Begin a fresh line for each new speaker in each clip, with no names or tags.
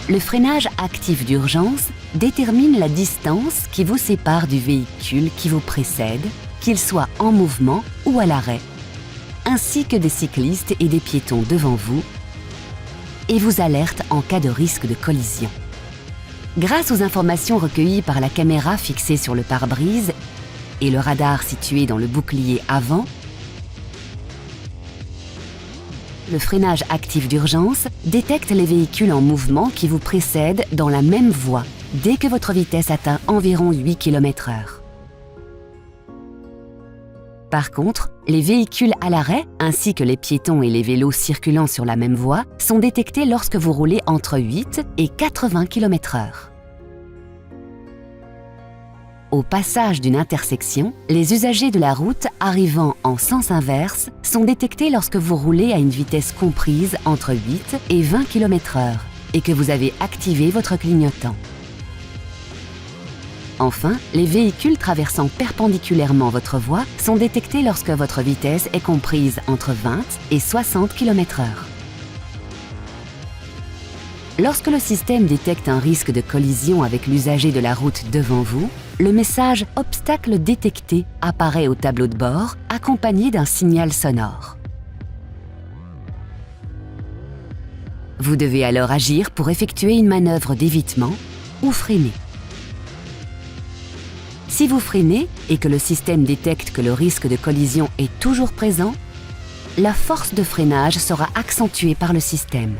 Le freinage actif d'urgence détermine la distance qui vous sépare du véhicule qui vous précède, qu'il soit en mouvement ou à l'arrêt, ainsi que des cyclistes et des piétons devant vous, et vous alerte en cas de risque de collision. Grâce aux informations recueillies par la caméra fixée sur le pare-brise et le radar situé dans le bouclier avant, le freinage actif d'urgence détecte les véhicules en mouvement qui vous précèdent dans la même voie dès que votre vitesse atteint environ 8 km/h. Par contre, les véhicules à l'arrêt, ainsi que les piétons et les vélos circulant sur la même voie, sont détectés lorsque vous roulez entre 8 et 80 km/h. Au passage d'une intersection, les usagers de la route arrivant en sens inverse sont détectés lorsque vous roulez à une vitesse comprise entre 8 et 20 km/h et que vous avez activé votre clignotant. Enfin, les véhicules traversant perpendiculairement votre voie sont détectés lorsque votre vitesse est comprise entre 20 et 60 km/h. Lorsque le système détecte un risque de collision avec l'usager de la route devant vous, le message « Obstacle détecté » apparaît au tableau de bord, accompagné d'un signal sonore. Vous devez alors agir pour effectuer une manœuvre d'évitement ou freiner. Si vous freinez et que le système détecte que le risque de collision est toujours présent, la force de freinage sera accentuée par le système.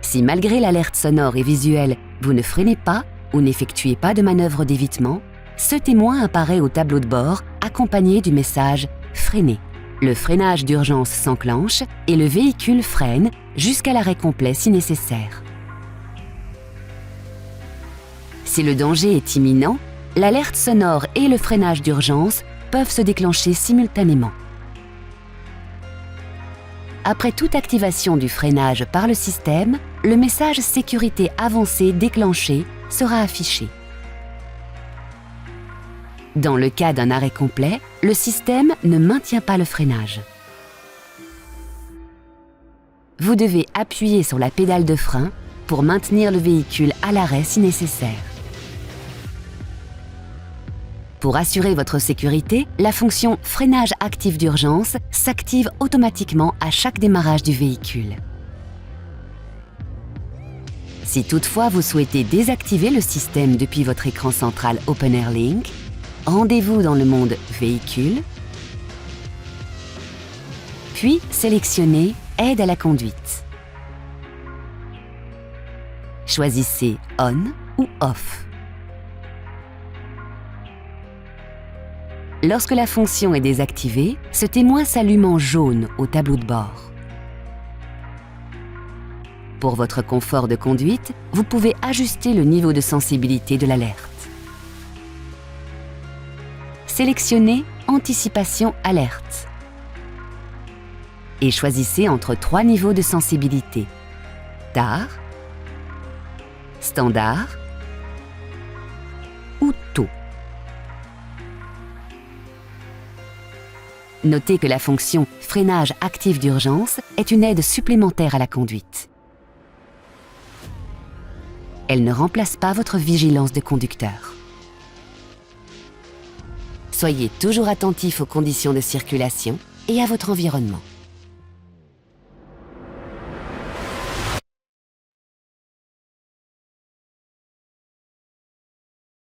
Si malgré l'alerte sonore et visuelle, vous ne freinez pas ou n'effectuez pas de manœuvre d'évitement, ce témoin apparaît au tableau de bord accompagné du message « Freiner ». Le freinage d'urgence s'enclenche et le véhicule freine jusqu'à l'arrêt complet si nécessaire. Si le danger est imminent, l'alerte sonore et le freinage d'urgence peuvent se déclencher simultanément. Après toute activation du freinage par le système, le message « Sécurité avancée déclenché » sera affiché. Dans le cas d'un arrêt complet, le système ne maintient pas le freinage. Vous devez appuyer sur la pédale de frein pour maintenir le véhicule à l'arrêt si nécessaire. Pour assurer votre sécurité, la fonction « Freinage actif d'urgence » s'active automatiquement à chaque démarrage du véhicule. Si toutefois vous souhaitez désactiver le système depuis votre écran central OpenAir Link, rendez-vous dans le mode « Véhicule », puis sélectionnez « Aide à la conduite ». Choisissez « On » ou « Off ». Lorsque la fonction est désactivée, ce témoin s'allume en jaune au tableau de bord. Pour votre confort de conduite, vous pouvez ajuster le niveau de sensibilité de l'alerte. Sélectionnez « Anticipation alerte » et choisissez entre 3 niveaux de sensibilité : Tard, Standard ou Tôt. Notez que la fonction « Freinage actif d'urgence » est une aide supplémentaire à la conduite. Elle ne remplace pas votre vigilance de conducteur. Soyez toujours attentif aux conditions de circulation et à votre environnement.